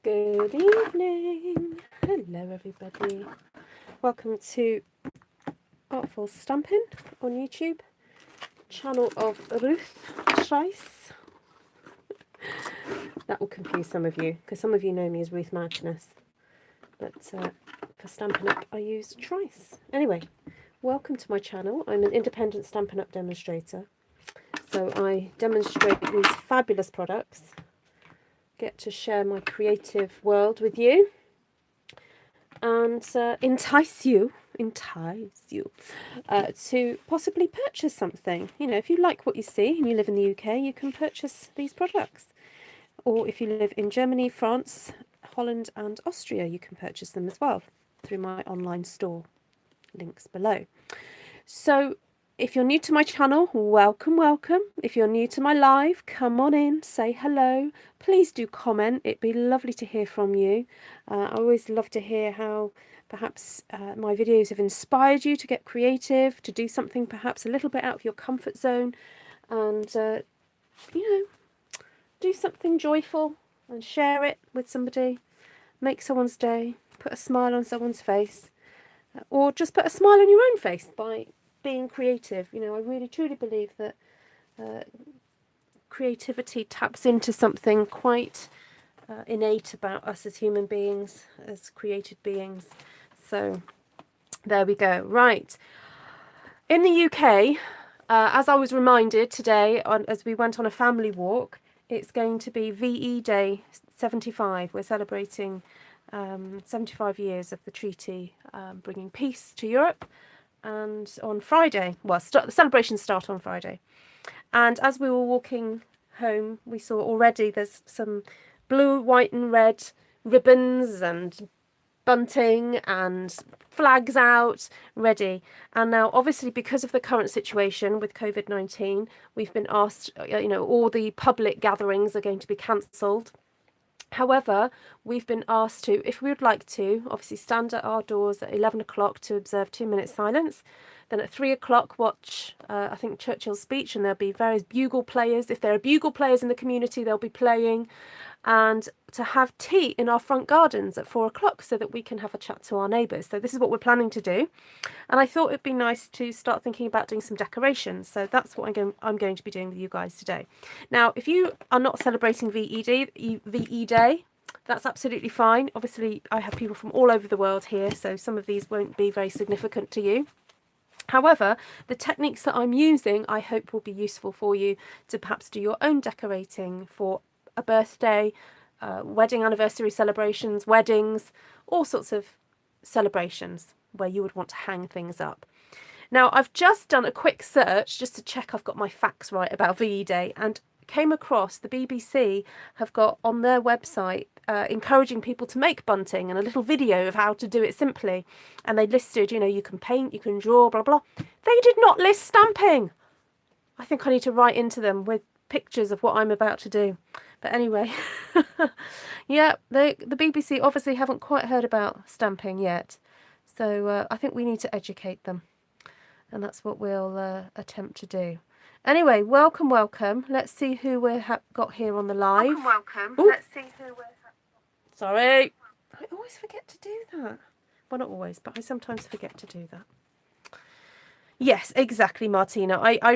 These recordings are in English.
Good evening. Hello everybody. Welcome to Artful Stampin on YouTube, channel of Ruth Trice. That will confuse some of you because some of you know me as Ruth Madness, but for Stampin' Up I use Trice. Anyway, welcome to my channel. I'm an independent Stampin' Up demonstrator, so I demonstrate these fabulous products, get to share my creative world with you, and entice you to possibly purchase something. You know, if you like what you see and you live in the UK, you can purchase these products. Or if you live in Germany, France, Holland and Austria, you can purchase them as well through my online store. Links below. So if you're new to my channel, welcome, welcome. If you're new to my live, come on in, say hello. Please do comment. It'd be lovely to hear from you. I always love to hear how perhaps my videos have inspired you to get creative, to do something perhaps a little bit out of your comfort zone, and you know, do something joyful and share it with somebody. Make someone's day, put a smile on someone's face, or just put a smile on your own face by being creative. You know, I really truly believe that creativity taps into something quite innate about us as human beings, as created beings. So there we go. Right, in the UK, as I was reminded today as we went on a family walk, it's going to be VE Day 75. We're celebrating 75 years of the treaty bringing peace to Europe. And on Friday, well, the celebrations start on Friday. And as we were walking home, we saw already there's some blue, white and red ribbons and bunting and flags out ready. And now obviously because of the current situation with COVID-19, we've been asked, you know, all the public gatherings are going to be cancelled. However, we've been asked to, if we would like to, obviously stand at our doors at 11 o'clock to observe 2 minutes silence. Then at 3 o'clock watch, I think, Churchill's speech, and there'll be various bugle players. If there are bugle players in the community, they'll be playing. And to have tea in our front gardens at 4 o'clock so that we can have a chat to our neighbours. So this is what we're planning to do. And I thought it'd be nice to start thinking about doing some decorations. So that's what I'm going to be doing with you guys today. Now, if you are not celebrating VE Day, that's absolutely fine. Obviously, I have people from all over the world here, so some of these won't be very significant to you. However, the techniques that I'm using, I hope will be useful for you to perhaps do your own decorating for a birthday, wedding anniversary celebrations, weddings, all sorts of celebrations where you would want to hang things up. Now, I've just done a quick search just to check I've got my facts right about VE Day, and came across the BBC have got on their website encouraging people to make bunting and a little video of how to do it simply. And they listed, you know, you can paint, you can draw, blah, blah. They did not list stamping. I think I need to write into them with pictures of what I'm about to do. But anyway, yeah, the BBC obviously haven't quite heard about stamping yet. So I think we need to educate them. And that's what we'll attempt to do. Anyway, welcome, welcome. Let's see who we've got here on the live. Welcome, welcome. Ooh. Let's see who we're... Sorry. I always forget to do that. Well, not always, but I sometimes forget to do that. Yes, exactly, Martina. I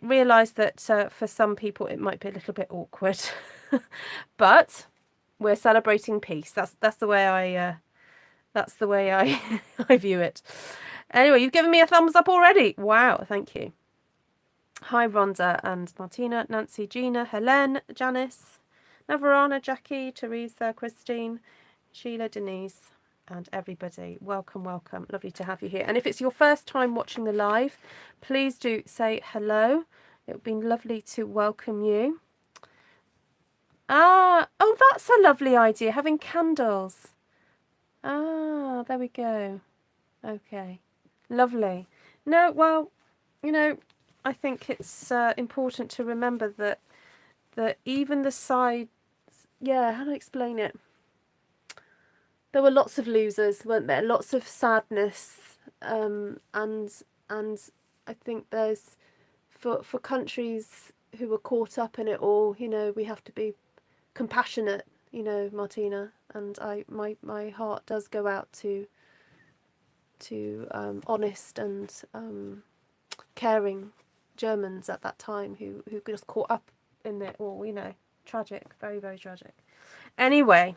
realised that for some people it might be a little bit awkward. But we're celebrating peace. That's the way I I view it. Anyway, you've given me a thumbs up already. Wow, thank you. Hi, Rhonda and Martina, Nancy, Gina, Helen, Janice, Navarana, Jackie, Teresa, Christine, Sheila, Denise, and everybody. Welcome, welcome. Lovely to have you here. And if it's your first time watching the live, please do say hello. It would be lovely to welcome you. Oh, that's a lovely idea, having candles. There we go. Okay, lovely. No, well, you know, I think it's important to remember that even the sides, yeah, how do I explain it? There were lots of losers, weren't there? Lots of sadness, and I think there's for countries who were caught up in it all, you know, we have to be compassionate, you know, Martina, and my heart does go out to honest and caring Germans at that time who just caught up in it all, you know. Tragic, very, very tragic. Anyway,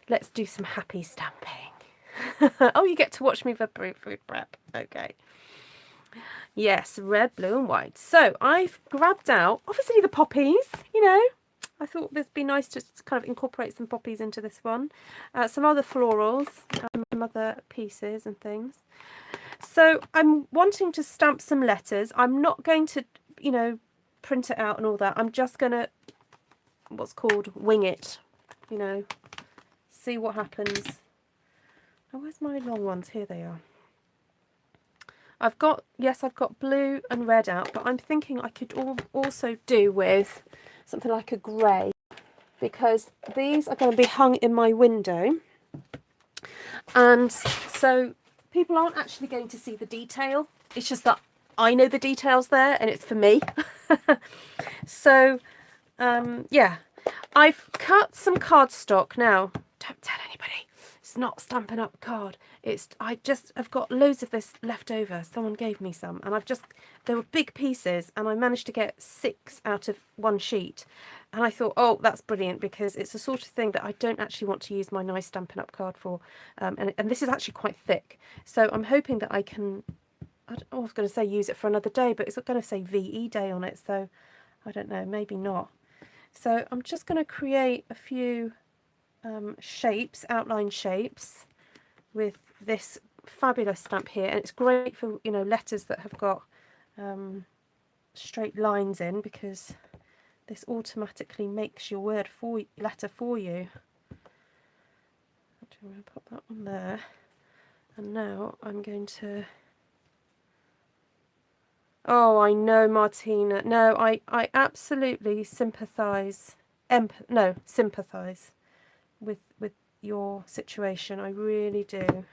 let's do some happy stamping. Oh, you get to watch me for food prep. Okay. Yes, red, blue and white. So I've grabbed out, obviously, the poppies, you know. I thought it'd be nice to kind of incorporate some poppies into this one. Some other florals, some other pieces and things. So I'm wanting to stamp some letters. I'm not going to, you know, print it out and all that. I'm just going to, what's called, wing it, you know, see what happens. Oh, where's my long ones? Here they are. I've got blue and red out, but I'm thinking I could also do with something like a grey, because these are going to be hung in my window, and so people aren't actually going to see the detail. It's just that I know the details there and it's for me. So yeah, I've cut some cardstock. Now, don't tell anybody, it's not Stampin' Up card. I've got loads of this left over. Someone gave me some, and they were big pieces, and I managed to get 6 out of one sheet. And I thought, oh, that's brilliant, because it's the sort of thing that I don't actually want to use my nice Stampin' Up card for. And this is actually quite thick. So I'm hoping that I can, I was going to say use it for another day, but it's going to say VE day on it. So I don't know, maybe not. So I'm just going to create a few shapes, outline shapes, with this fabulous stamp here. And it's great for, you know, letters that have got straight lines in, because this automatically makes your letter for you. I'm going to pop that one there. And now I'm going to... Oh, I know, Martina. No, I absolutely sympathise. Sympathise with your situation. I really do.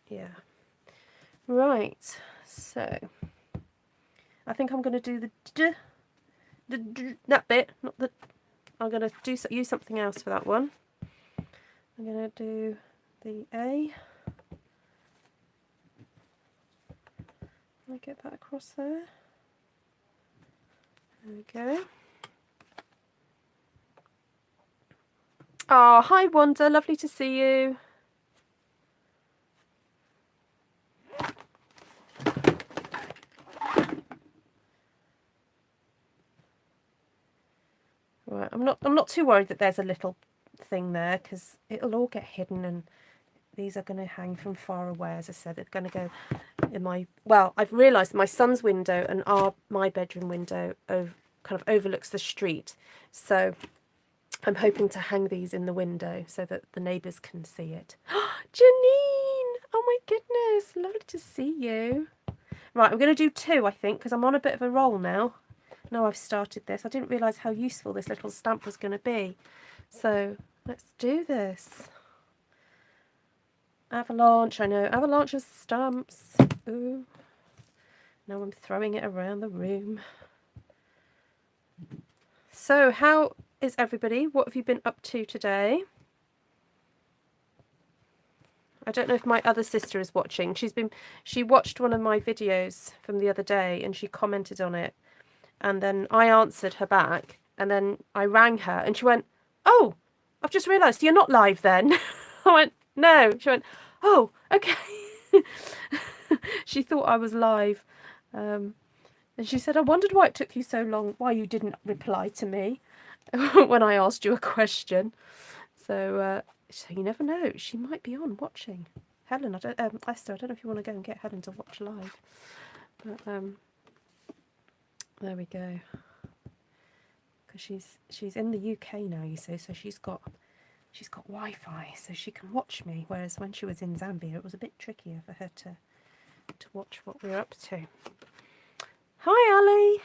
Yeah. Right. So I think I'm going to do that bit, not the. I'm going to use something else for that one. I'm going to do the A. Can I get that across there? There we go. Oh, hi Wanda, lovely to see you. Right, I'm not too worried that there's a little thing there, because it'll all get hidden, and these are going to hang from far away. As I said, they're going to go in my, well, I've realised my son's window and my bedroom window kind of overlooks the street, so I'm hoping to hang these in the window so that the neighbours can see it. Janine! Oh my goodness, lovely to see you. Right, I'm going to do 2, I think, because I'm on a bit of a roll now. Now I've started this. I didn't realise how useful this little stamp was going to be. So let's do this. Avalanche, I know, avalanche of stamps. Ooh. Now I'm throwing it around the room. So how is everybody? What have you been up to today? I don't know if my other sister is watching. She watched one of my videos from the other day and she commented on it. And then I answered her back, and then I rang her and she went, oh, I've just realised you're not live then. I went, no. She went, oh, okay. She thought I was live. And she said, I wondered why it took you so long, why you didn't reply to me when I asked you a question. So you never know. She might be on watching. Helen, Esther, I don't know if you want to go and get Helen to watch live. But there we go. Because she's in the UK now, you see, so she's got Wi-Fi, so she can watch me. Whereas when she was in Zambia, it was a bit trickier for her to watch what we're up to. Hi, Ali.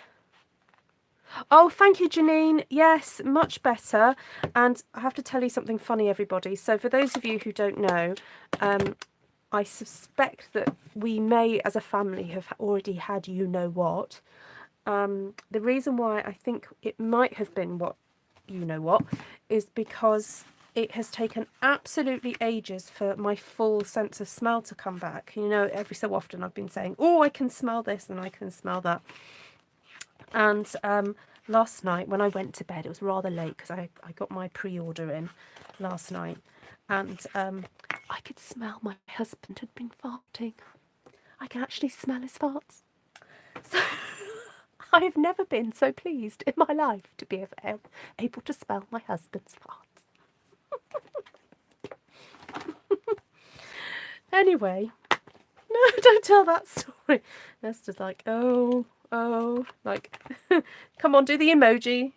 Oh, thank you, Janine. Yes, much better. And I have to tell you something funny, everybody. So for those of you who don't know, I suspect that we may, as a family, have already had you know what. The reason why I think it might have been what you know what, is because it has taken absolutely ages for my full sense of smell to come back. You know, every so often I've been saying, oh, I can smell this and I can smell that. And last night when I went to bed, it was rather late because I got my pre-order in last night, and I could smell my husband had been farting. I can actually smell his farts. So I've never been so pleased in my life to be able to smell my husband's farts. Anyway, no, don't tell that story. Esther's like, oh, like, come on, do the emoji.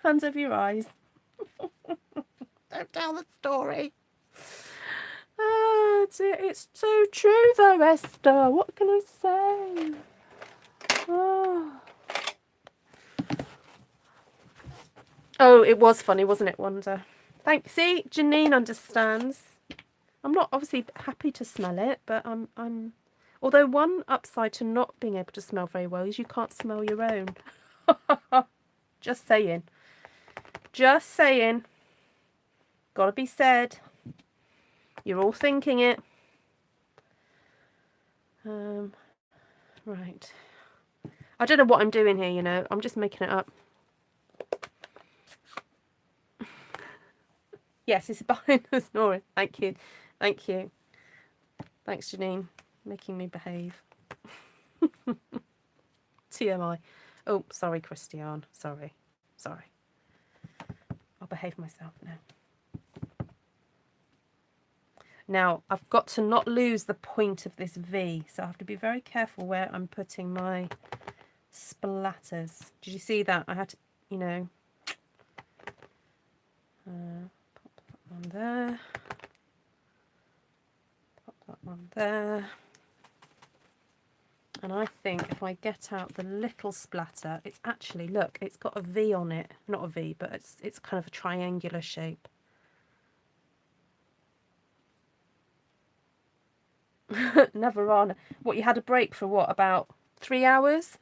Hands over your eyes. Don't tell the story. It's so true though, Esther. What can I say? Oh, it was funny, wasn't it, Wanda? See, Janine understands. I'm not obviously happy to smell it, but I'm. Although one upside to not being able to smell very well is you can't smell your own. Just saying. Just saying. Gotta be said. You're all thinking it. Right. I don't know what I'm doing here, you know. I'm just making it up. Yes, it's behind the snoring. Thank you. Thank you. Thanks, Janine. Making me behave. TMI. Oh, sorry, Christiane. Sorry. I'll behave myself now. Now, I've got to not lose the point of this V, so I have to be very careful where I'm putting my splatters. Did you see that? I had to, you know, pop that one there. Pop that one there. And I think if I get out the little splatter, it's actually, look, it's got a V on it. Not a V, but it's kind of a triangular shape. Navarana. What, you had a break for what, about 3 hours?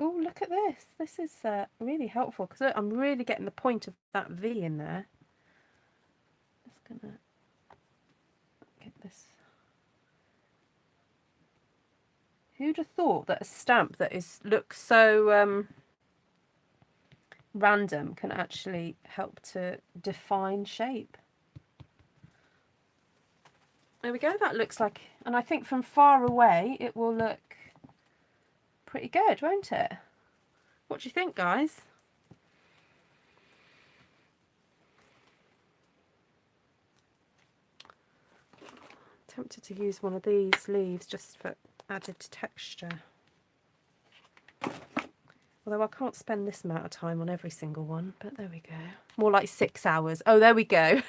Oh, look at this. This is really helpful because I'm really getting the point of that V in there. Just gonna get this. Who'd have thought that a stamp that looks so random can actually help to define shape? There we go. That looks like, and I think from far away it will look pretty good, won't it? What do you think, guys? Tempted to use one of these leaves just for added texture. Although I can't spend this amount of time on every single one, but there we go. More like 6 hours. Oh, there we go.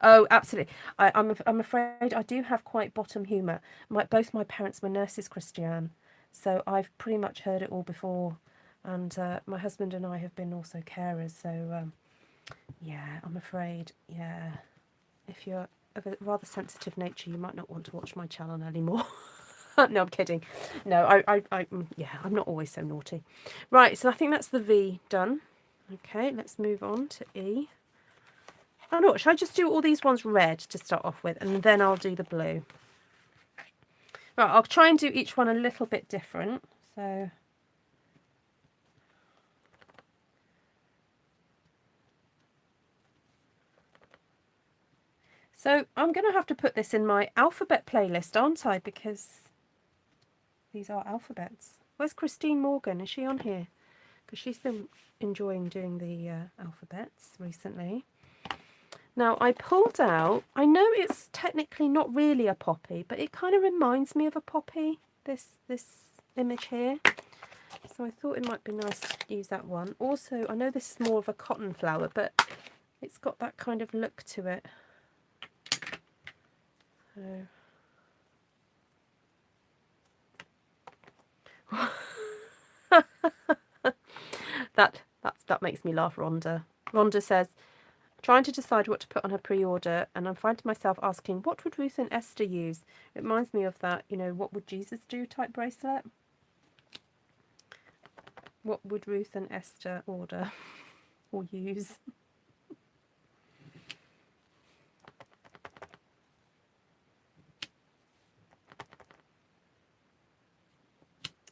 Oh, absolutely. I'm afraid I do have quite bottom humour. Both my parents were nurses, Christiane, so I've pretty much heard it all before. And my husband and I have been also carers, so yeah, I'm afraid, yeah, if you're of a rather sensitive nature, you might not want to watch my channel anymore. No, I'm kidding. No, yeah, I'm not always so naughty. Right, so I think that's the V done. Okay, let's move on to E. Oh no, should I just do all these ones red to start off with, and then I'll do the blue? Right, I'll try and do each one a little bit different. So I'm going to have to put this in my alphabet playlist, aren't I? Because these are alphabets. Where's Christine Morgan? Is she on here? Because she's been enjoying doing the alphabets recently. Now, I pulled out, I know it's technically not really a poppy, but it kind of reminds me of a poppy, this image here. So I thought it might be nice to use that one. Also, I know this is more of a cotton flower, but it's got that kind of look to it. So. That makes me laugh, Rhonda. Rhonda says, trying to decide what to put on her pre-order, and I'm finding myself asking, what would Ruth and Esther use? It reminds me of that, you know, what would Jesus do type bracelet. What would Ruth and Esther order or use?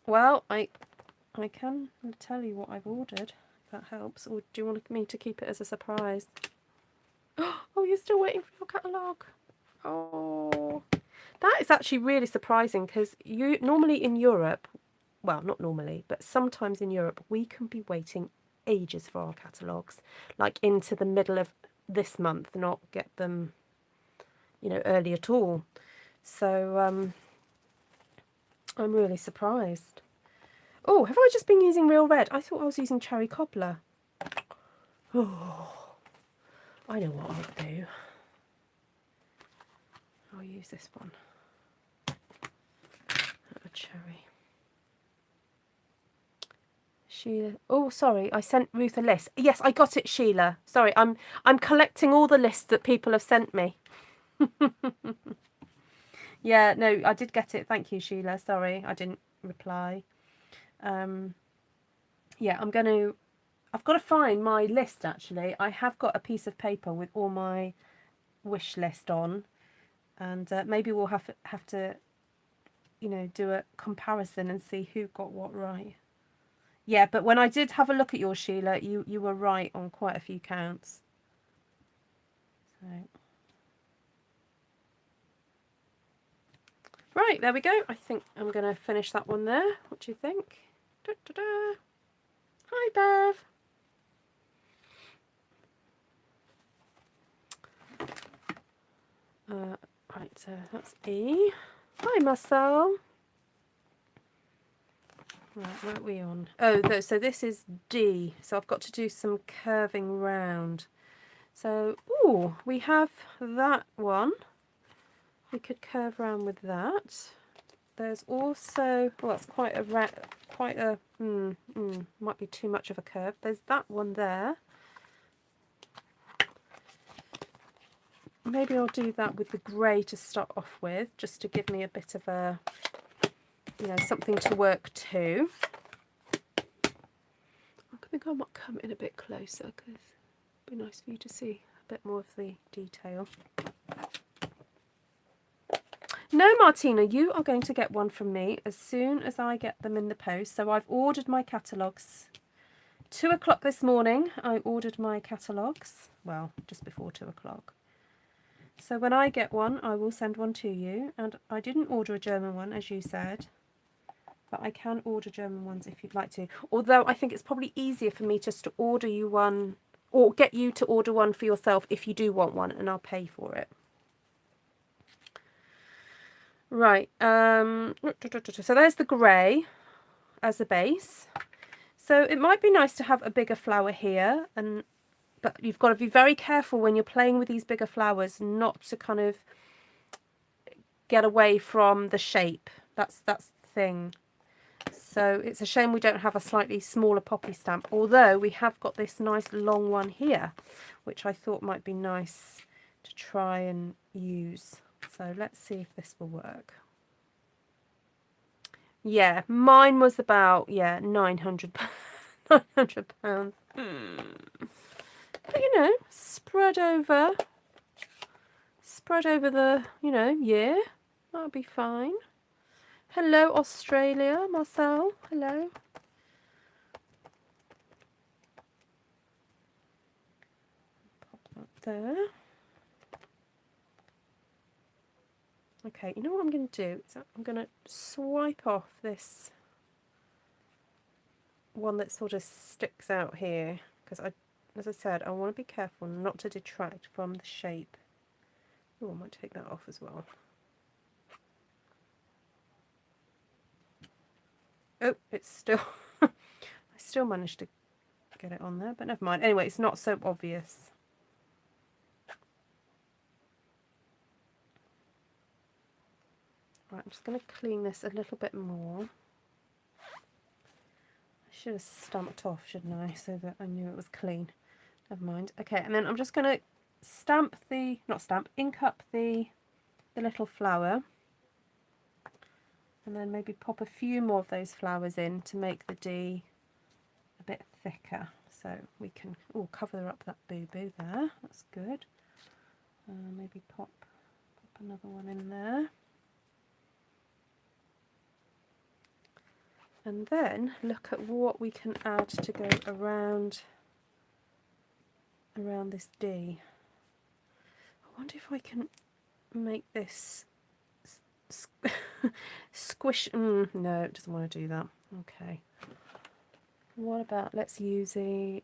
Well, I can tell you what I've ordered, if that helps. Or do you want me to keep it as a surprise? Oh, you're still waiting for your catalogue. Oh, that is actually really surprising, because you normally in Europe, well, not normally, but sometimes in Europe, we can be waiting ages for our catalogues, like into the middle of this month, not get them, you know, early at all. So I'm really surprised. Oh, have I just been using Real Red? I thought I was using Cherry Cobbler. Oh, I know what I'll do. I'll use this one. A cherry. Sheila. Oh, sorry, I sent Ruth a list. Yes, I got it, Sheila. Sorry, I'm collecting all the lists that people have sent me. Yeah, no, I did get it. Thank you, Sheila. Sorry, I didn't reply. Yeah, I've got to find my list, actually. I have got a piece of paper with all my wish list on, and maybe we'll have to, you know, do a comparison and see who got what right. Yeah, but when I did have a look at yours, Sheila, you were right on quite a few counts. So. Right, there we go. I think I'm going to finish that one there. What do you think? Da, da, da. Hi, Bev. Right, so that's E. Hi, Marcel. Right, where are we on? Oh, so this is D. So I've got to do some curving round. So, ooh, we have that one. We could curve round with that. There's also, well, that's quite a, might be too much of a curve. There's that one there. Maybe I'll do that with the grey to start off with, just to give me a bit of a, you know, something to work to. I think I might come in a bit closer, because it'd be nice for you to see a bit more of the detail. No, Martina, you are going to get one from me as soon as I get them in the post. So I've ordered my catalogues. 2 o'clock this morning, I ordered my catalogues. Well, just before 2 o'clock. So when I get one, I will send one to you. And I didn't order a German one, as you said. But I can order German ones if you'd like to. Although I think it's probably easier for me just to order you one, or get you to order one for yourself if you do want one, and I'll pay for it. Right, so there's the grey as a base. So it might be nice to have a bigger flower here, but you've got to be very careful when you're playing with these bigger flowers not to kind of get away from the shape. That's the thing. So it's a shame we don't have a slightly smaller poppy stamp, although we have got this nice long one here, which I thought might be nice to try and use. So let's see if this will work. Yeah, mine was about, yeah, £900. £900. But, you know, spread over the, you know, year. That'll be fine. Hello, Australia. Marcel, hello. Pop that there. Okay, you know what I'm going to do? Is I'm going to swipe off this one that sort of sticks out here, because as I said, I want to be careful not to detract from the shape. Oh, I might take that off as well. Oh, it's still, I still managed to get it on there, but never mind. Anyway, it's not so obvious. Right, I'm just going to clean this a little bit more. I should have stamped off, shouldn't I, so that I knew it was clean. Never mind. Okay, and then I'm just going to ink up the little flower. And then maybe pop a few more of those flowers in to make the D bit thicker, so we can cover up that boo-boo there. That's good. Maybe pop another one in there. And then look at what we can add to go around this D. I wonder if I can make this squish. No, it doesn't want to do that. Okay. What about, let's use the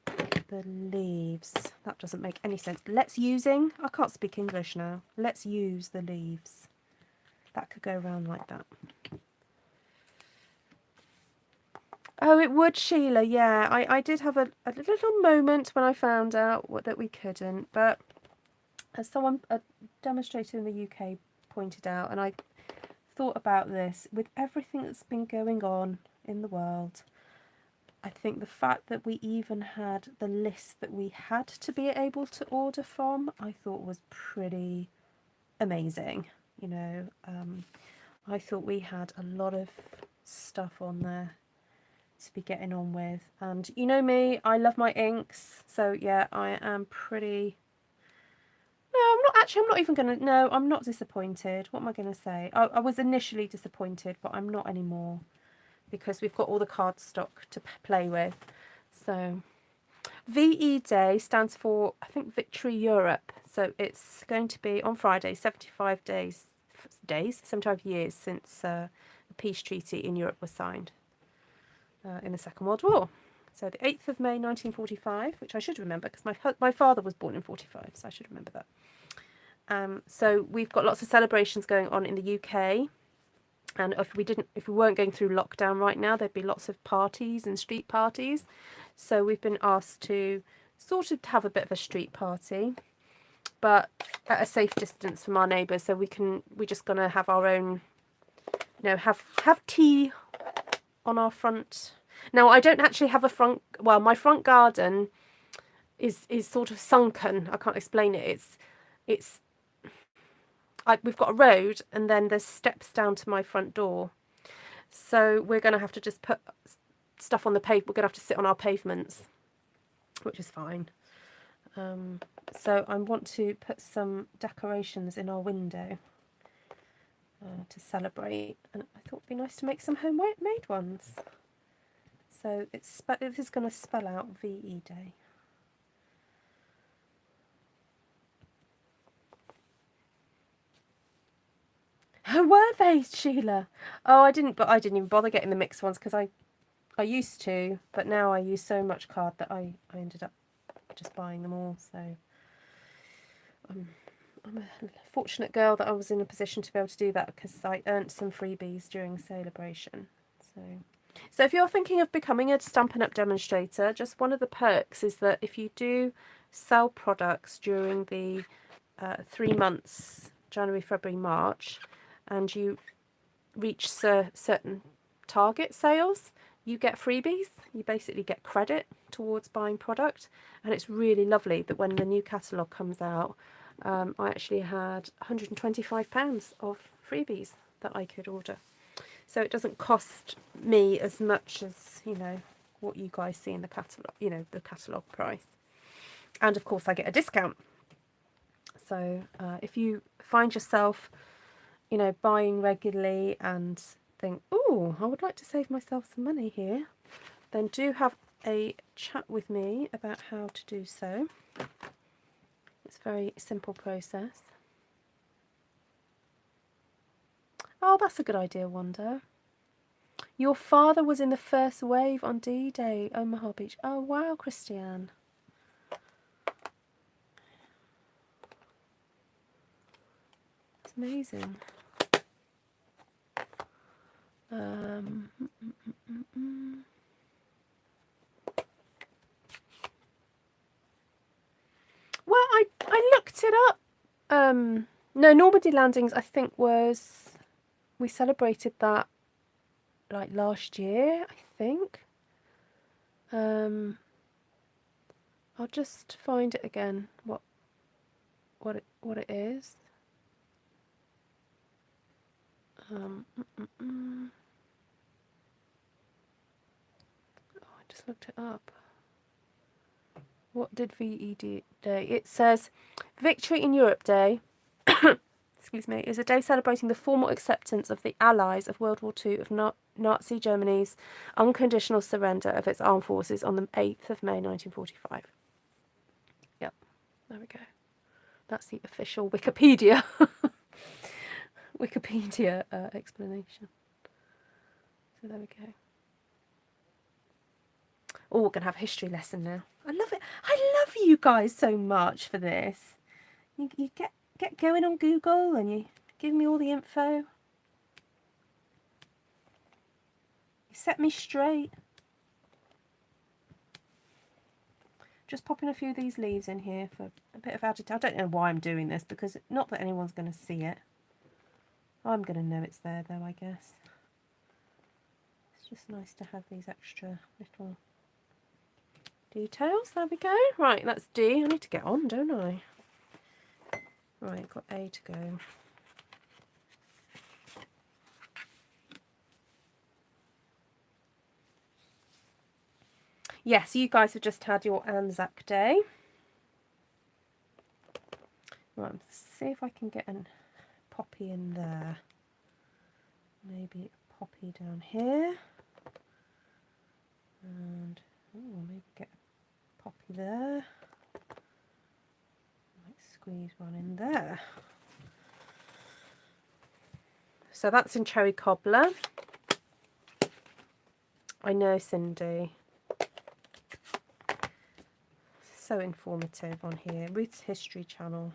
leaves. That doesn't make any sense. I can't speak English now. Let's use the leaves. That could go around like that. Oh, it would, Sheila. Yeah, I did have a little moment when I found out that we couldn't, but as a demonstrator in the UK pointed out, and I thought about this, with everything that's been going on in the world, I think the fact that we even had the list that we had to be able to order from, I thought was pretty amazing. You know, I thought we had a lot of stuff on there to be getting on with, and you know me, I love my inks, so yeah, I am pretty. No, I'm not disappointed. What am I gonna say? I was initially disappointed, but I'm not anymore, because we've got all the cardstock to play with. So VE Day stands for, I think, Victory Europe, so it's going to be on Friday, 75 years since the peace treaty in Europe was signed in the Second World War. So the 8th of May 1945, which I should remember because my father was born in 45, so I should remember that. So we've got lots of celebrations going on in the UK, and if we weren't going through lockdown right now, there'd be lots of parties and street parties. So we've been asked to sort of have a bit of a street party, but at a safe distance from our neighbours. So we're just gonna have our own, you know, have tea on our front. Now I don't actually have a front. Well, my front garden is sort of sunken. I can't explain it. We've got a road, and then there's steps down to my front door. So we're going to have to just put stuff on the pavement. We're going to have to sit on our pavements, which is fine. So I want to put some decorations in our window to celebrate. And I thought it'd be nice to make some homemade ones. So it is going to spell out VE Day. Oh, were they, Sheila? Oh, I didn't even bother getting the mixed ones because I used to, but now I use so much card that I ended up just buying them all. So I'm a fortunate girl that I was in a position to be able to do that, because I earned some freebies during celebration. So if you're thinking of becoming a Stampin' Up! Demonstrator, just one of the perks is that if you do sell products during the 3 months, January, February, March, and you reach certain target sales, you get freebies. You basically get credit towards buying product, and it's really lovely that when the new catalogue comes out, I actually had £125 of freebies that I could order. So it doesn't cost me as much as, you know, what you guys see in the catalogue, you know, the catalogue price. And of course I get a discount. So if you find yourself, you know, buying regularly and think, oh, I would like to save myself some money here, then do have a chat with me about how to do so. It's a very simple process. Oh, that's a good idea, Wanda. Your father was in the first wave on D-Day, Omaha Beach. Oh, wow, Christiane. It's amazing. Well, I looked it up. No, Normandy Landings, I think, we celebrated that like last year, I think. I'll just find it again. What it is. Oh, I just looked it up. What did VE Day? It says Victory in Europe Day, excuse me, is a day celebrating the formal acceptance of the Allies of World War II of Nazi Germany's unconditional surrender of its armed forces on the 8th of May 1945. Yep, there we go. That's the official Wikipedia Wikipedia explanation. So there we go. Oh, we're going to have a history lesson now. I love it. I love you guys so much for this. You get going on Google and you give me all the info. You set me straight. Just popping a few of these leaves in here for a bit of added. I don't know why I'm doing this, because not that anyone's going to see it. I'm going to know it's there though, I guess. It's just nice to have these extra little details. There we go. Right, that's D. I need to get on, don't I? Right, got A to go. Yes, you guys have just had your Anzac Day. Right, let's see if I can get a poppy in there. Maybe a poppy down here. And maybe get a poppy there. Might squeeze one in there. So that's in Cherry Cobbler. I know, Cindy. So informative on here. Ruth's History Channel.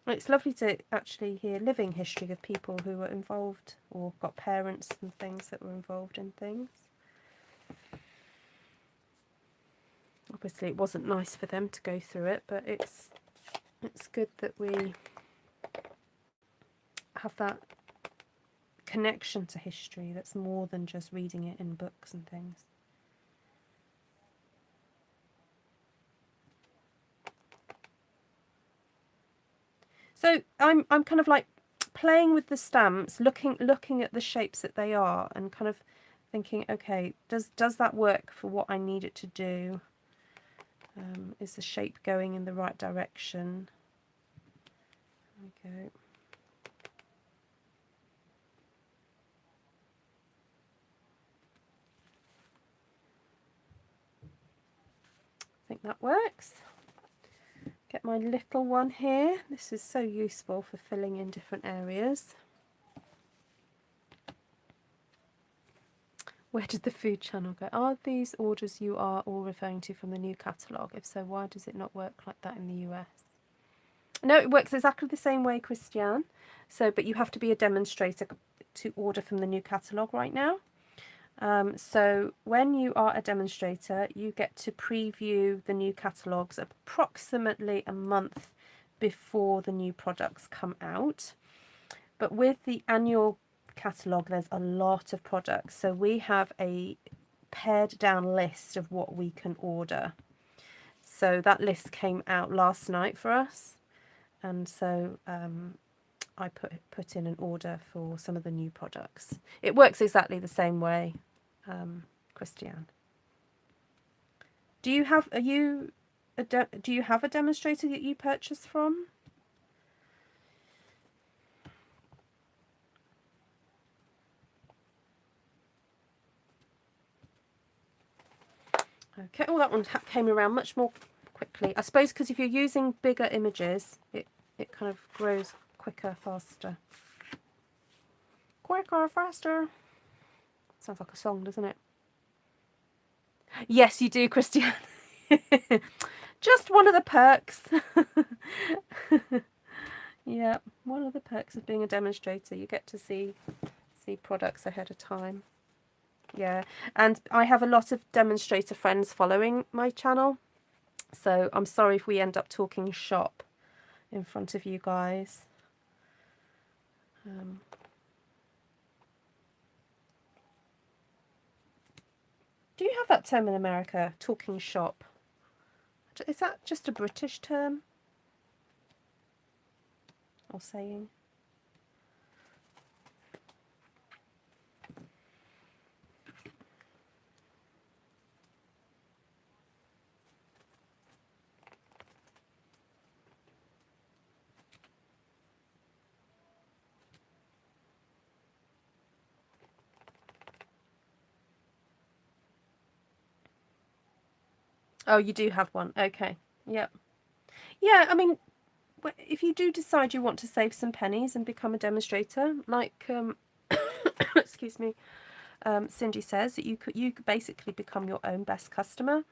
It's lovely to actually hear living history of people who were involved or got parents and things that were involved in things. Obviously it wasn't nice for them to go through it, but it's good that we have that connection to history that's more than just reading it in books and things. So I'm kind of like playing with the stamps, looking at the shapes that they are, and kind of thinking, okay, does that work for what I need it to do? Is the shape going in the right direction? There we go. I think that works. Get my little one here. This is so useful for filling in different areas. Where did the food channel go? Are these orders you are all referring to from the new catalogue? If so, why does it not work like that in the US? No, it works exactly the same way, Christiane. So, but you have to be a demonstrator to order from the new catalogue right now. So when you are a demonstrator, you get to preview the new catalogues approximately a month before the new products come out. But with the annual catalogue, there's a lot of products. So we have a pared down list of what we can order. So that list came out last night for us. And so I put in an order for some of the new products. It works exactly the same way, Christiane. Do you have a demonstrator that you purchase from? Okay. Oh, that one came around much more quickly. I suppose because if you're using bigger images, it kind of grows quicker, faster. Quicker, faster. Sounds like a song, doesn't it? Yes, you do, Christiane. Just one of the perks. Yeah, one of the perks of being a demonstrator. You get to see products ahead of time. Yeah, and I have a lot of demonstrator friends following my channel. So I'm sorry if we end up talking shop in front of you guys. Do you have that term in America, talking shop? Is that just a British term? Or saying? Oh, you do have one. Okay. Yep. Yeah, I mean, if you do decide you want to save some pennies and become a demonstrator, like excuse me, Cindy says, that you could basically become your own best customer.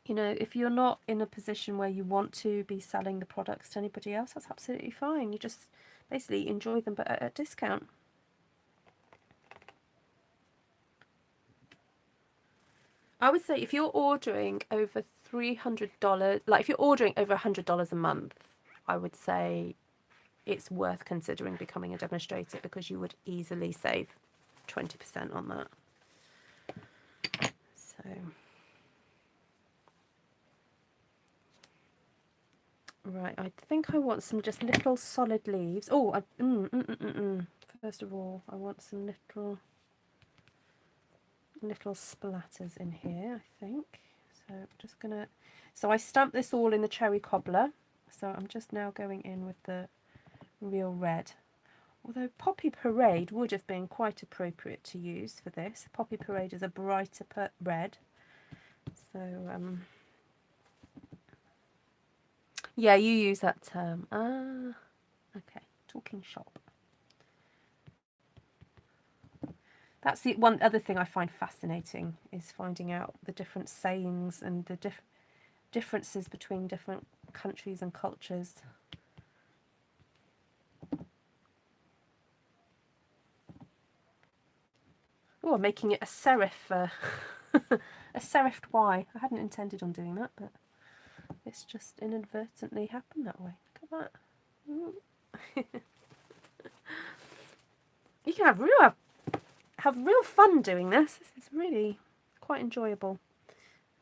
You know, if you're not in a position where you want to be selling the products to anybody else, that's absolutely fine. You just basically enjoy them, but at a discount. I would say if you're ordering over $300, like if you're ordering over $100 a month, I would say it's worth considering becoming a demonstrator, because you would easily save 20% on that. So, right, I think I want some just little solid leaves. Oh, first of all, I want some little splatters in here, I think. So I'm just gonna, so I stamped this all in the cherry cobbler, so I'm just now going in with the real red. Although Poppy Parade would have been quite appropriate to use for this. Poppy Parade is a brighter red. So, yeah, you use that term. Ah, okay, talking shop. That's the one other thing I find fascinating, is finding out the different sayings and the differences between different countries and cultures. Oh, I'm making it a serif, a serifed Y. I hadn't intended on doing that, but it's just inadvertently happened that way. Look at that. You can have real fun doing this. This is really quite enjoyable.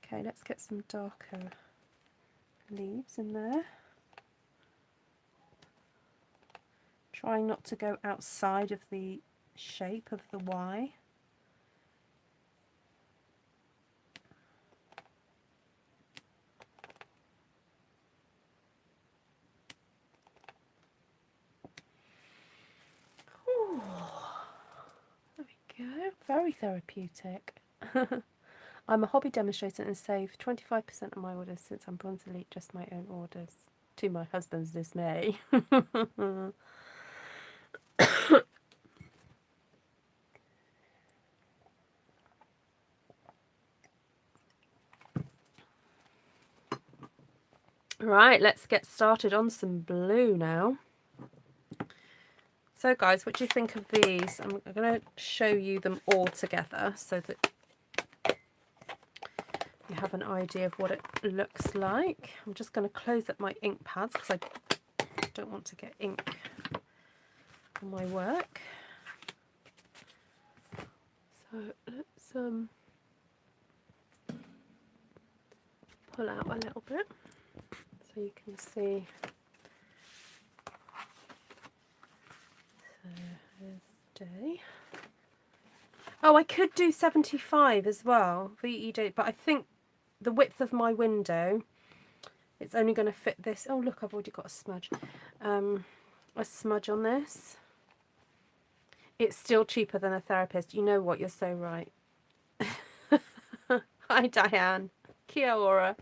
Okay, let's get some darker leaves in there. Trying not to go outside of the shape of the Y. Ooh, there we go. Very therapeutic. I'm a hobby demonstrator and save 25% of my orders since I'm Bronze Elite, just my own orders. To my husband's dismay. Right, let's get started on some blue now. So guys, what do you think of these? I'm going to show you them all together so that you have an idea of what it looks like. I'm just going to close up my ink pads because I don't want to get ink on my work. So let's pull out a little bit so you can see. So here's day. Oh, I could do 75 as well, VED, but I think the width of my window, it's only going to fit this. Oh, look, I've already got a smudge. A smudge on this. It's still cheaper than a therapist. You know what? You're so right. Hi, Diane. Kia ora.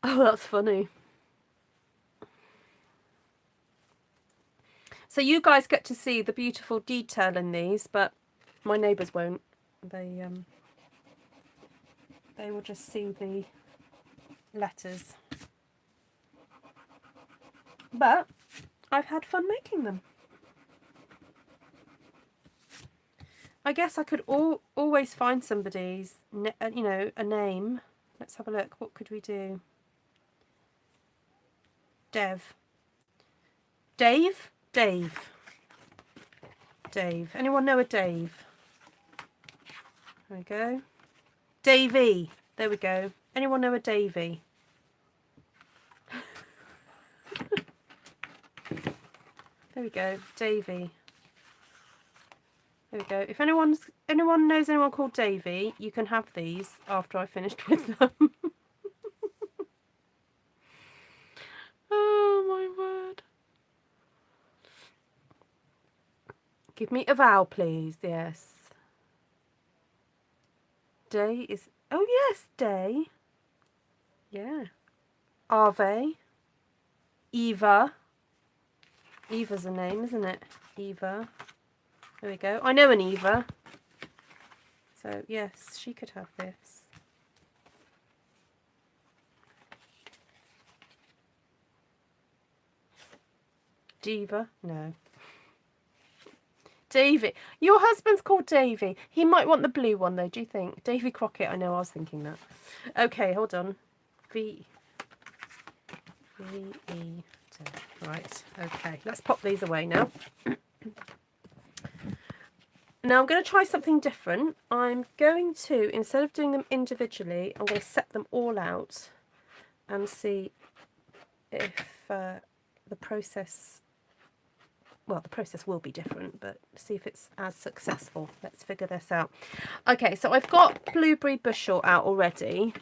Oh, that's funny. So you guys get to see the beautiful detail in these, but my neighbours won't. They will just see the letters. But I've had fun making them. I guess I could always find somebody's, you know, a name. Let's have a look. What could we do? Dev. Dave? Dave. Dave. Anyone know a Dave? There we go. Davey. There we go. Anyone know a Davey? There we go. Davey. There we go. If anyone knows anyone called Davey, you can have these after I finished with them. Oh my word. Give me a vowel, please. Yes. Day is... Oh, yes, day. Yeah. Ave. Eva. Eva's a name, isn't it? Eva. There we go. I know an Eva. So, yes, she could have this. Diva? No. Davy. Your husband's called Davy. He might want the blue one, though, do you think? Davy Crockett. I know, I was thinking that. Okay, hold on. V-E-D. Right, okay. Let's pop these away now. Now I'm going to try something different. I'm going to, instead of doing them individually, I'm going to set them all out and see if the process, well, the process will be different, but see if it's as successful. Let's figure this out. Okay, so I've got blueberry bushel out already,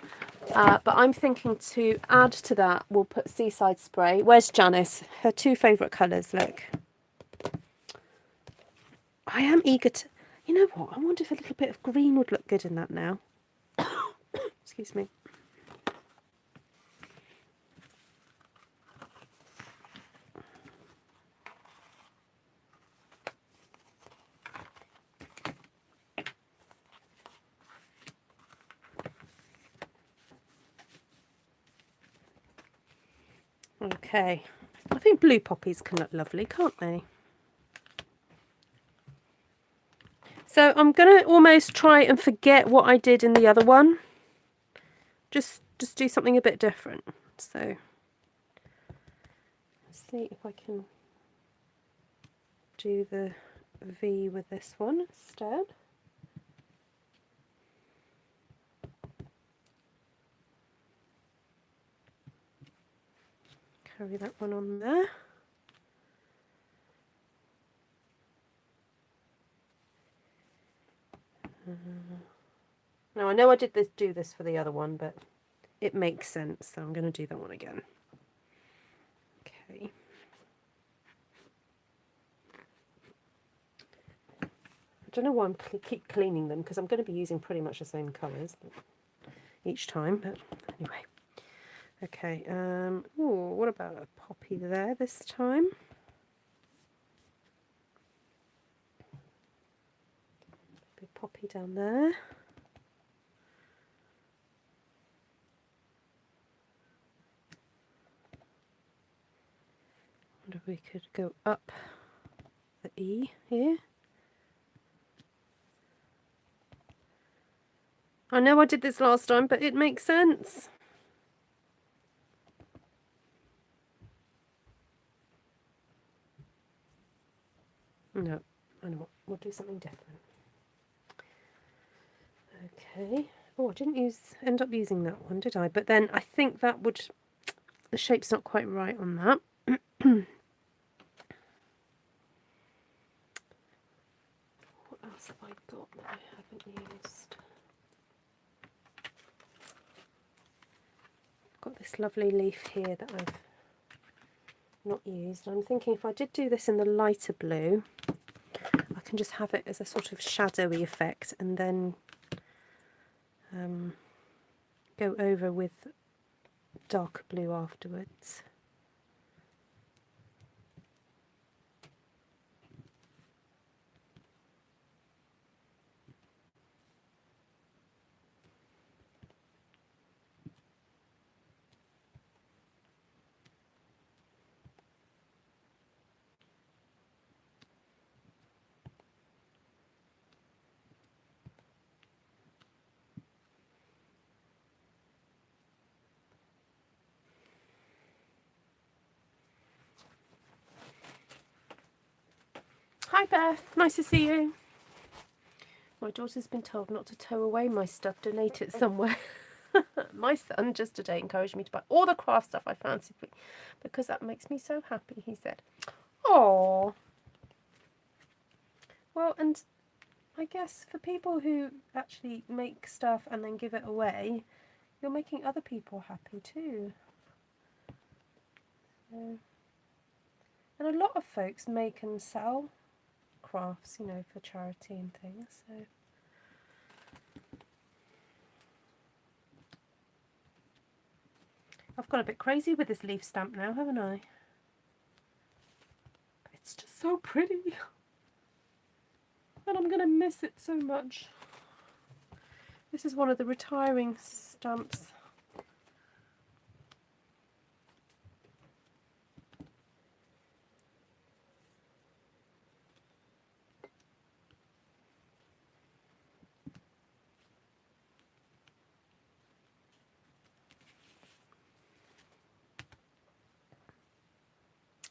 but I'm thinking to add to that, we'll put seaside spray. Where's Janice? Her two favourite colours, look. I am eager to... You know what? I wonder if a little bit of green would look good in that now. Excuse me. Okay. I think blue poppies can look lovely, can't they? So I'm going to almost try and forget what I did in the other one. Just do something a bit different. So let's see if I can do the V with this one instead. Carry that one on there. Now I know I did do this for the other one, but it makes sense, so I'm going to do that one again. Okay. I don't know why I keep cleaning them, because I'm going to be using pretty much the same colours each time, but anyway. Okay, ooh, what about a poppy there this time? Big poppy down there. I wonder if we could go up the E here. I know I did this last time, but it makes sense. No, I know what, we'll do something different. Okay. Oh, I didn't end up using that one, did I? But then I think that would, the shape's not quite right on that. What else have I got that I haven't used? I've got this lovely leaf here that I've not used. I'm thinking if I did do this in the lighter blue, I can just have it as a sort of shadowy effect and then go over with darker blue afterwards. Hi Beth, nice to see you. My daughter's been told not to tow away my stuff, donate it somewhere. My son just today encouraged me to buy all the craft stuff I fancy because that makes me so happy, he said. Oh. Well, and I guess for people who actually make stuff and then give it away, you're making other people happy too. So, and a lot of folks make and sell crafts, you know, for charity and things. So I've got a bit crazy with this leaf stamp now, haven't I? It's just so pretty. And I'm going to miss it so much. This is one of the retiring stamps.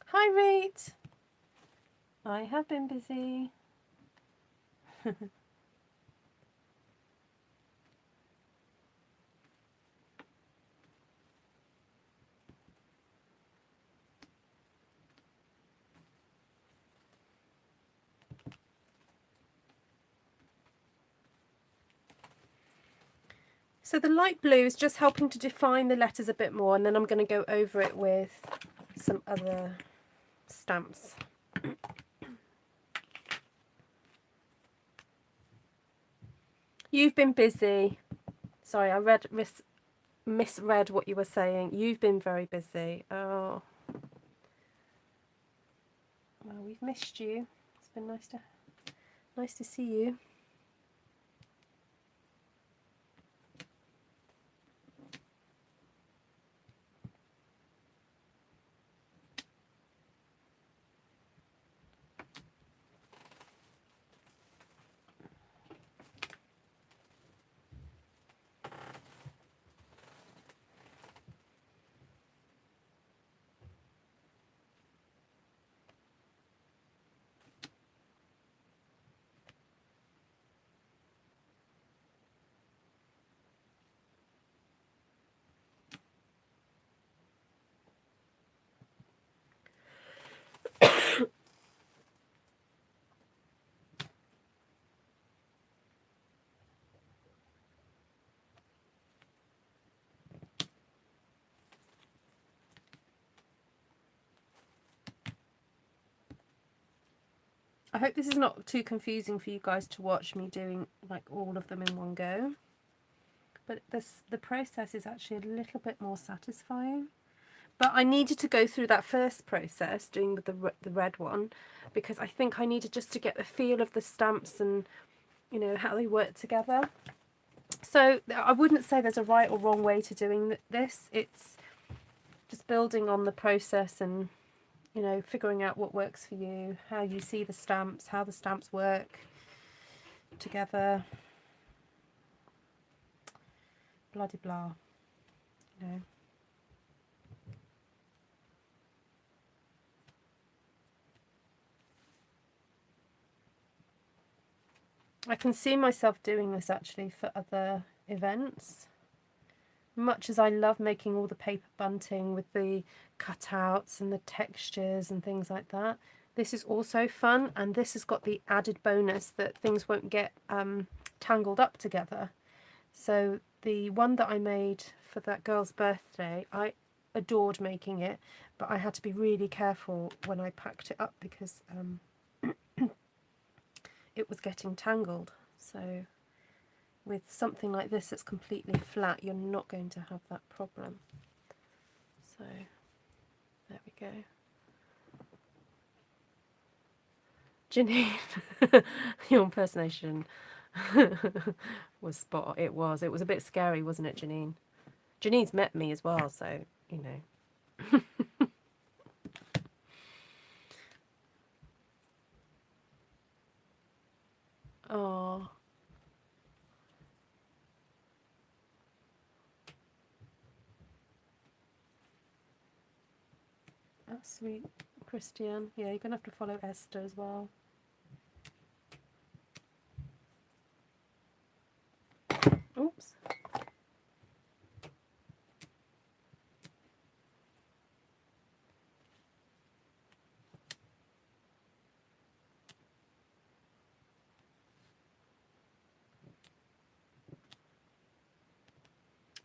Hi, Rate. I have been busy. So the light blue is just helping to define the letters a bit more, and then I'm going to go over it with some other stamps. You've been busy. Sorry, I misread what you were saying. You've been very busy. Oh, well, we've missed you. It's been nice to see you. I hope this is not too confusing for you guys to watch me doing like all of them in one go. But the process is actually a little bit more satisfying. But I needed to go through that first process, doing with the red one, because I think I needed just to get the feel of the stamps and, you know, how they work together. So I wouldn't say there's a right or wrong way to doing this. It's just building on the process and, you know, figuring out what works for you, how you see the stamps, how the stamps work together. Blah de blah, you know. I can see myself doing this actually for other events. Much as I love making all the paper bunting with the cutouts and the textures and things like that, this is also fun, and this has got the added bonus that things won't get tangled up together. So the one that I made for that girl's birthday, I adored making it, but I had to be really careful when I packed it up because it was getting tangled. So with something like this that's completely flat, you're not going to have that problem. So there we go. Janine, your impersonation was spot on. It was a bit scary, wasn't it, Janine? Janine's met me as well, so you know. Oh, that's sweet, Christian. Yeah, you're gonna have to follow Esther as well. Oops.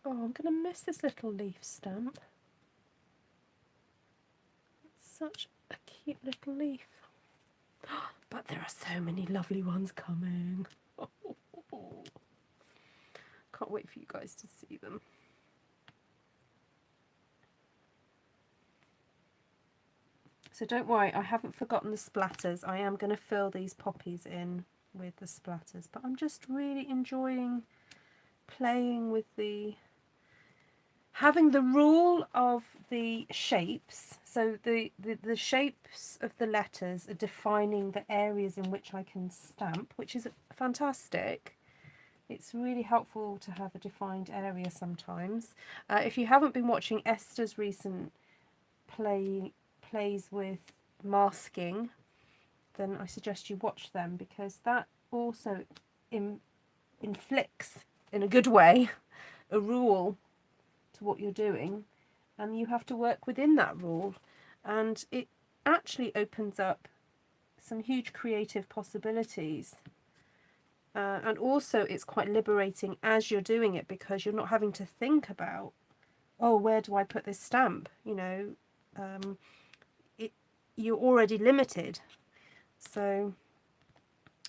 Oh, I'm gonna miss this little leaf stamp. It's such a cute little leaf. But there are so many lovely ones coming. Can't wait for you guys to see them. So don't worry, I haven't forgotten the splatters. I am going to fill these poppies in with the splatters, but I'm just really enjoying playing with having the rule of the shapes. So the shapes of the letters are defining the areas in which I can stamp, which is fantastic. It's really helpful to have a defined area sometimes. If you haven't been watching Esther's recent plays with masking, then I suggest you watch them, because that also inflicts, in a good way, a rule to what you're doing, and you have to work within that rule, and it actually opens up some huge creative possibilities. And also it's quite liberating as you're doing it, because you're not having to think about, oh, where do I put this stamp? You know, you're already limited. So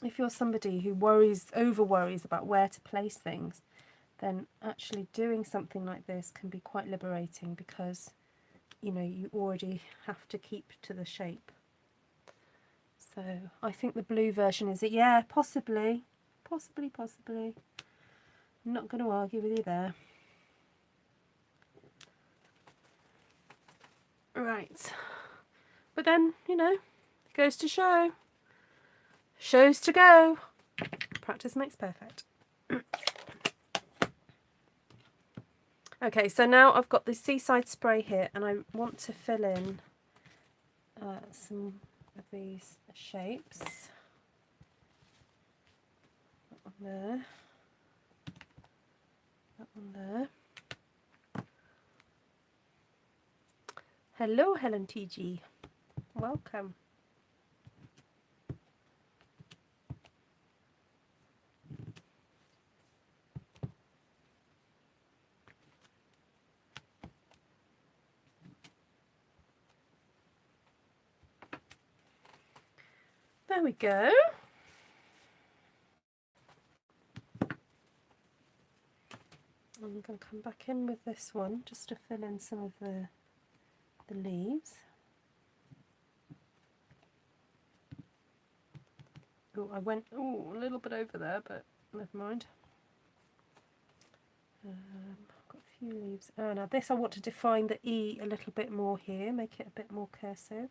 if you're somebody who over worries about where to place things, then actually doing something like this can be quite liberating, because, you know, you already have to keep to the shape. So I think the blue version is it. Yeah, possibly. I'm not going to argue with you there. Right. But then, you know, it goes to show. Shows to go. Practice makes perfect. Okay, so now I've got the Seaside Spray here, and I want to fill in some of these shapes. That one there. That one there. Hello, Helen TG. Welcome. There we go. I'm going to come back in with this one just to fill in some of the leaves. Oh, I went a little bit over there, but never mind. I've got a few leaves. Oh, now this I want to define the E a little bit more here, make it a bit more cursive.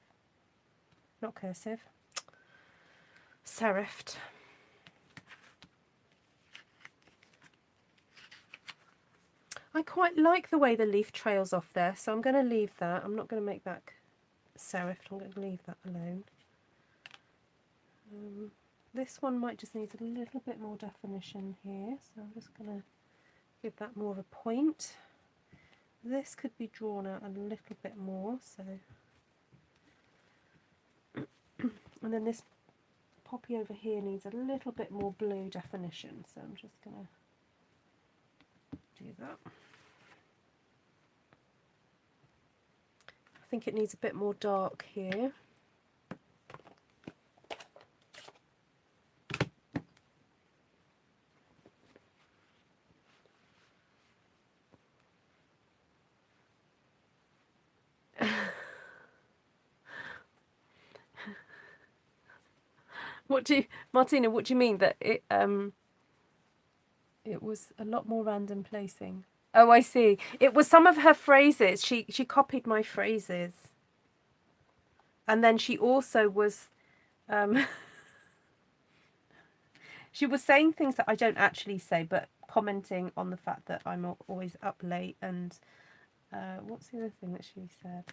Not cursive. Serifed. I quite like the way the leaf trails off there, so I'm going to leave that. I'm not going to make that serifed, I'm going to leave that alone. This one might just need a little bit more definition here, so I'm just going to give that more of a point. This could be drawn out a little bit more, so. And then this poppy over here needs a little bit more blue definition, so I'm just going to do that. I think it needs a bit more dark here. Martina, what do you mean that it was a lot more random placing? Oh, I see. It was some of her phrases. She copied my phrases. And then she also was she was saying things that I don't actually say, but commenting on the fact that I'm always up late, and what's the other thing that she said?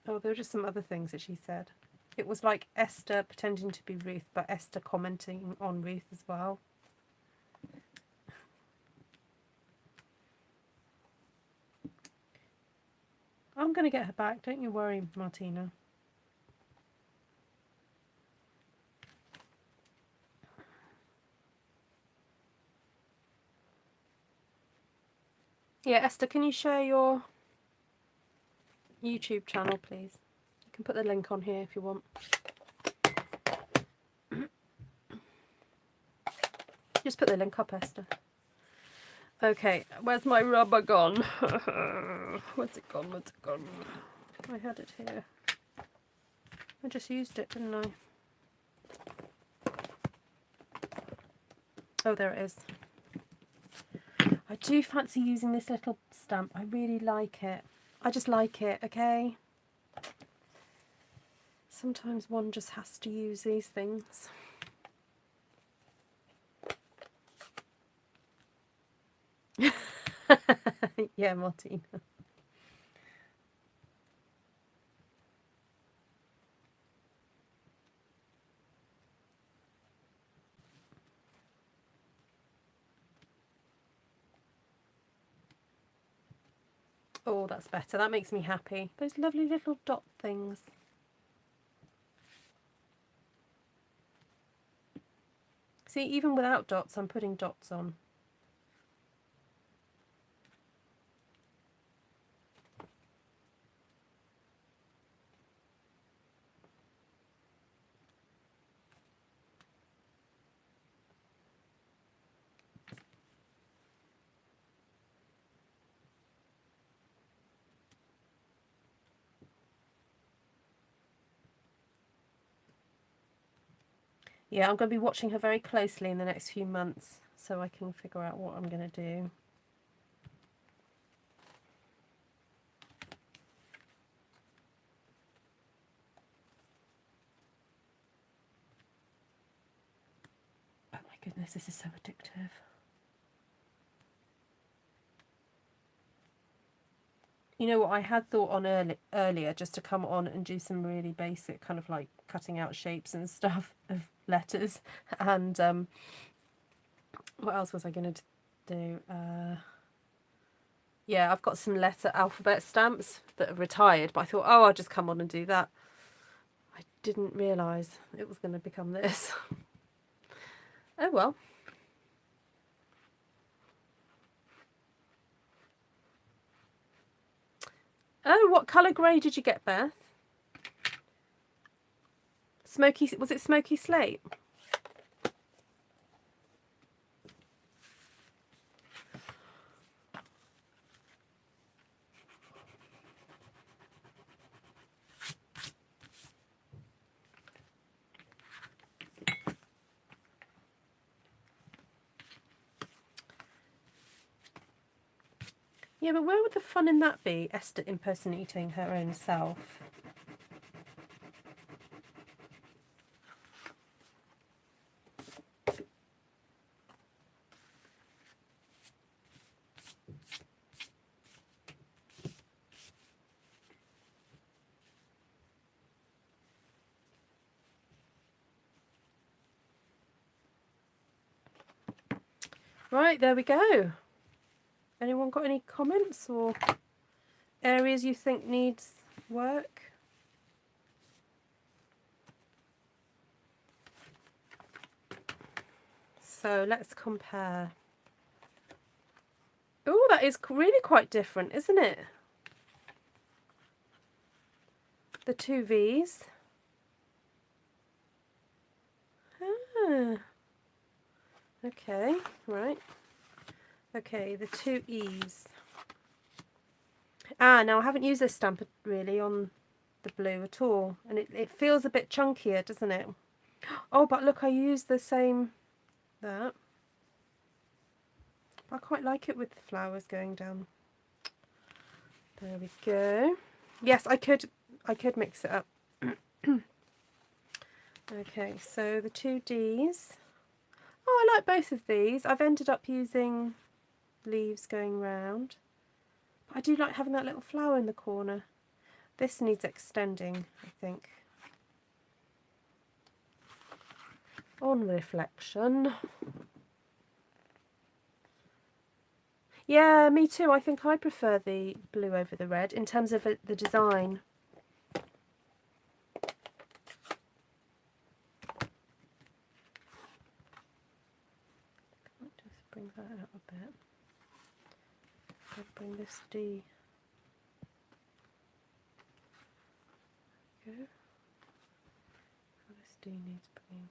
Oh, there were just some other things that she said. It was like Esther pretending to be Ruth, but Esther commenting on Ruth as well. I'm going to get her back. Don't you worry, Martina. Yeah, Esther, can you share your YouTube channel, please? can put the link on here if you want. Just put the link up, Esther. Okay, where's my rubber gone? Where's it gone? Where's it gone? I had it here. I just used it, didn't I? Oh, there it is. I do fancy using this little stamp. I really like it. I just like it, okay? Sometimes one just has to use these things. Yeah, Martina. Oh, that's better. That makes me happy. Those lovely little dot things. See, even without dots, I'm putting dots on. Yeah, I'm going to be watching her very closely in the next few months so I can figure out what I'm going to do. Oh my goodness, this is so addictive. You know what, I had thought on earlier just to come on and do some really basic kind of like cutting out shapes and stuff of letters. And what else was I going to do? Yeah, I've got some letter alphabet stamps that are retired, but I thought, oh, I'll just come on and do that. I didn't realise it was going to become this. Oh well. Oh, what colour grey did you get, Beth? Smoky, was it smoky slate? Yeah, but where would the fun in that be? Esther impersonating her own self. Right, there we go. Anyone got any comments or areas you think needs work? So let's compare. Oh, that is really quite different, isn't it? The two V's. Ah. Okay, right. Okay, the two E's. Ah, now I haven't used this stamp really on the blue at all. And it feels a bit chunkier, doesn't it? Oh, but look, I used the same, that. I quite like it with the flowers going down. There we go. Yes, I could mix it up. Okay, so the two D's. Oh, I like both of these. I've ended up using leaves going round. But I do like having that little flower in the corner. This needs extending, I think. On reflection. Yeah, me too. I think I prefer the blue over the red in terms of the design. Just bring that out a bit. I'll bring this D. Go. D needs green.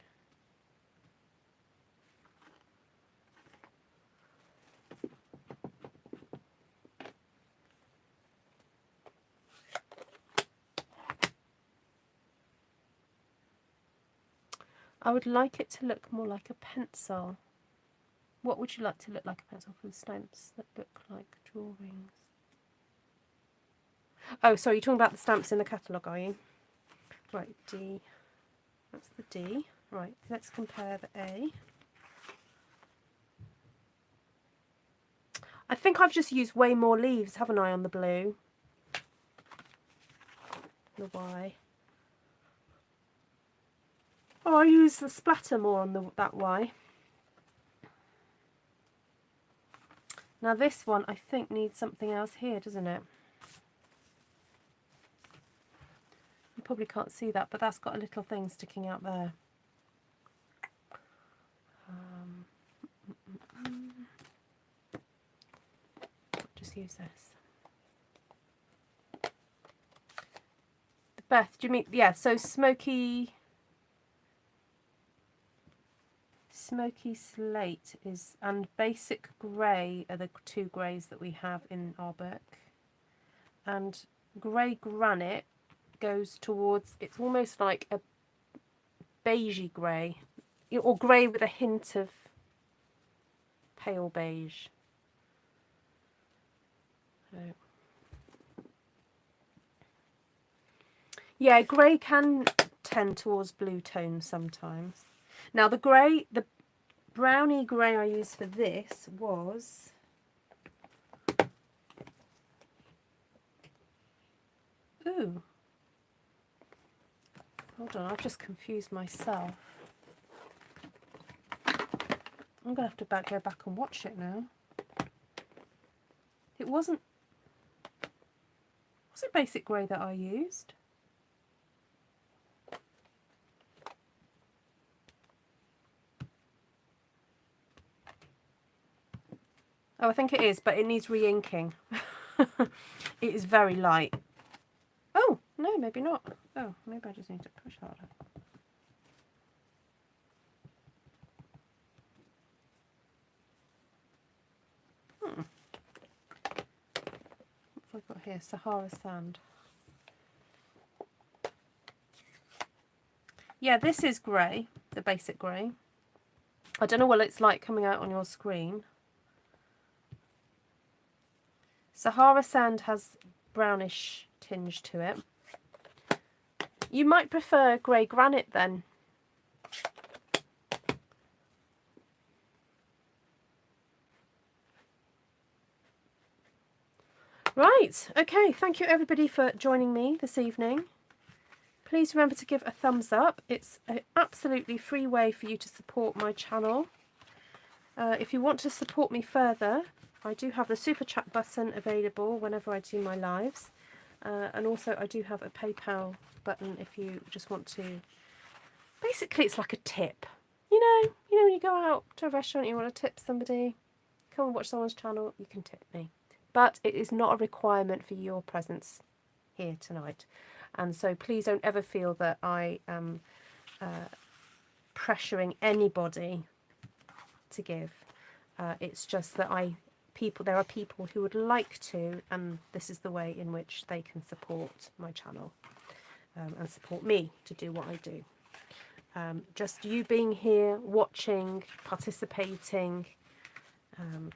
I would like it to look more like a pencil. What would you like to look like a pencil for the stamps that look like drawings? Oh, sorry, you're talking about the stamps in the catalogue, are you? Right, D. That's the D. Right, let's compare the A. I think I've just used way more leaves, haven't I, on the blue? The Y. Oh, I use the splatter more on that Y. Now this one, I think, needs something else here, doesn't it? You probably can't see that, but that's got a little thing sticking out there. Just use this. Beth, do you mean, yeah, so smoky slate is, and basic grey are the two greys that we have in our book. And grey granite goes towards, it's almost like a beigey grey, or grey with a hint of pale beige. So. Yeah, grey can tend towards blue tones sometimes. Now the browny grey I used for this was ooh. Hold on, I've just confused myself. I'm gonna have to go back and watch it now. It wasn't basic grey that I used? Oh, I think it is, but it needs re-inking. It is very light. Oh, no, maybe not. Oh, maybe I just need to push harder. What have I got here? Sahara sand. Yeah, this is grey, the basic grey. I don't know what it's like coming out on your screen. Sahara sand has brownish tinge to it. You might prefer grey granite then. Right, okay, thank you everybody for joining me this evening. Please remember to give a thumbs up. It's an absolutely free way for you to support my channel. If you want to support me further, I do have the super chat button available whenever I do my lives. And also I do have a PayPal button if you just want to. Basically it's like a tip. You know when you go out to a restaurant, you want to tip somebody, come and watch someone's channel, you can tip me. But it is not a requirement for your presence here tonight. And so please don't ever feel that I am pressuring anybody to give. It's just that there are people who would like to, and this is the way in which they can support my channel and support me to do what I do. Just you being here, watching, participating,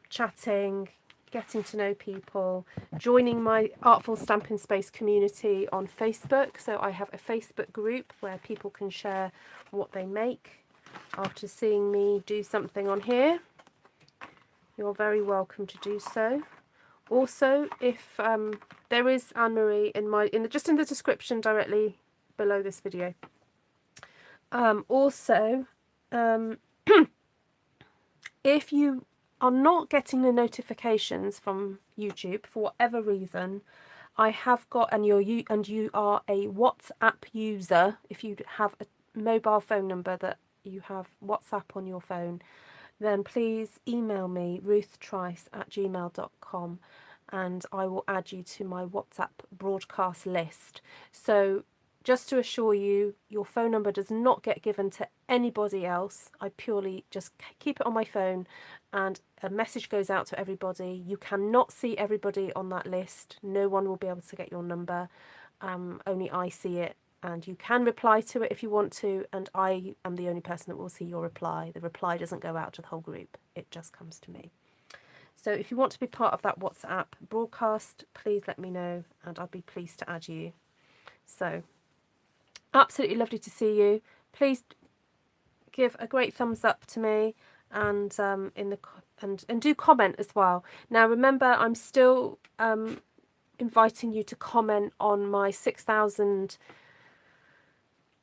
chatting, getting to know people, joining my Artful Stampin' Space community on Facebook. So I have a Facebook group where people can share what they make after seeing me do something on here. You're very welcome to do so. Also, if there is Anne-Marie just in the description directly below this video. If you are not getting the notifications from YouTube for whatever reason, I have got, and you are a WhatsApp user, if you have a mobile phone number that you have WhatsApp on your phone, then please email me ruthtrice@gmail.com and I will add you to my WhatsApp broadcast list. So Just to assure you, your phone number does not get given to anybody else. I purely just keep it on my phone, and a message goes out to everybody. You cannot see everybody on that list. No one will be able to get your number. Only I see it, and you can reply to it if you want to, and I am the only person that will see your reply. The reply doesn't go out to the whole group. It just comes to me. So if you want to be part of that WhatsApp broadcast, please let me know, and I'll be pleased to add you. So absolutely lovely to see you. Please give a great thumbs up to me, and and do comment as well. Now remember, I'm still inviting you to comment on my 6,000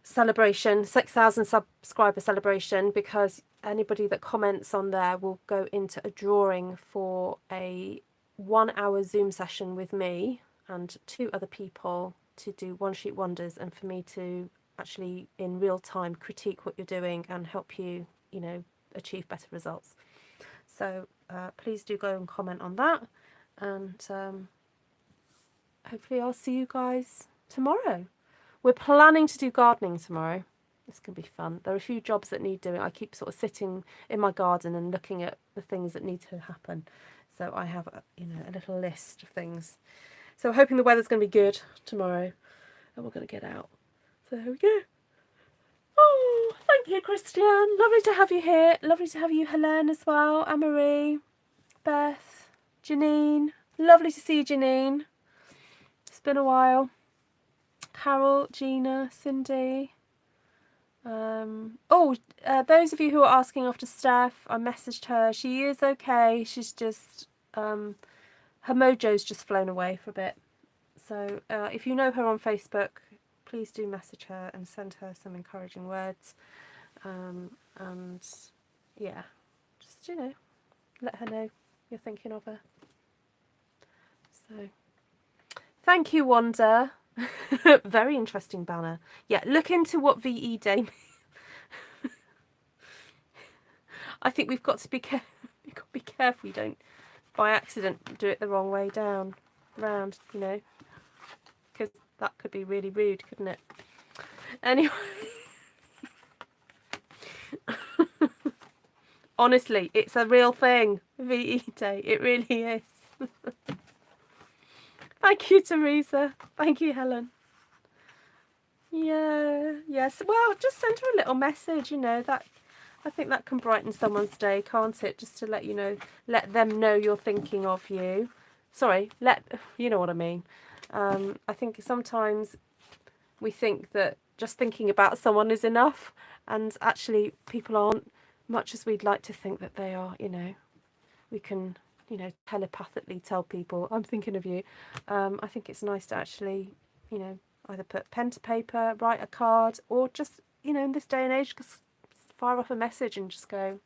celebration, 6,000 subscriber celebration, because anybody that comments on there will go into a drawing for a 1-hour Zoom session with me and 2 other people to do one sheet wonders, and for me to actually in real time critique what you're doing and help you, you know, achieve better results. So please do go and comment on that, and hopefully I'll see you guys tomorrow. We're planning to do gardening tomorrow. It's going to be fun. There are a few jobs that need doing. I keep sort of sitting in my garden and looking at the things that need to happen. So I have, you know, a little list of things. So I'm hoping the weather's going to be good tomorrow, and we're going to get out. So here we go. Oh, thank you, Christian. Lovely to have you here. Lovely to have you, Helene, as well. Anne-Marie, Beth, Janine. Lovely to see you, Janine. It's been a while. Carol, Gina, Cindy. Those of you who are asking after Steph, I messaged her. She is okay. She's just, her mojo's just flown away for a bit. So if you know her on Facebook, please do message her and send her some encouraging words. And yeah, just, you know, let her know you're thinking of her. So thank you, Wanda. Very interesting banner. Yeah, look into what VE Day means. I think we've got to be careful you don't by accident do it the wrong way round, you know, because that could be really rude, couldn't it? Anyway. Honestly, it's a real thing, VE Day. It really is. Thank you, Teresa. Thank you, Helen. Yeah, yes. Well, just send her a little message, you know, that I think that can brighten someone's day, can't it? Just to let you know, let them know you're thinking of you. Sorry, you know what I mean. I think sometimes we think that just thinking about someone is enough, and actually people aren't, much as we'd like to think that they are, you know. We can, you know, telepathically tell people, I'm thinking of you. I think it's nice to actually, you know, either put pen to paper, write a card, or just, you know, in this day and age, just fire off a message and just go,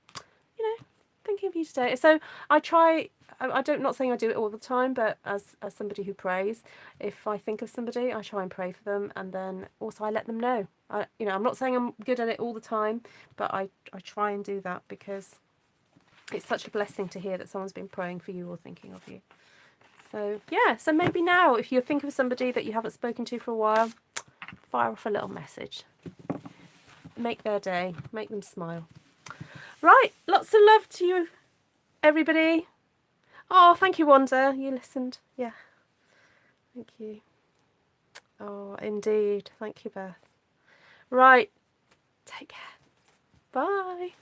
you know, thinking of you today. So I try, not saying I do it all the time, but as somebody who prays, if I think of somebody, I try and pray for them, and then also I let them know. You know, I'm not saying I'm good at it all the time, but I try and do that, because it's such a blessing to hear that someone's been praying for you or thinking of you. So yeah, so maybe now, if you think of somebody that you haven't spoken to for a while, fire off a little message. Make their day, make them smile. Right, lots of love to you, everybody. Oh, thank you, Wanda. You listened. Yeah. Thank you. Oh, indeed. Thank you, Beth. Right. Take care. Bye.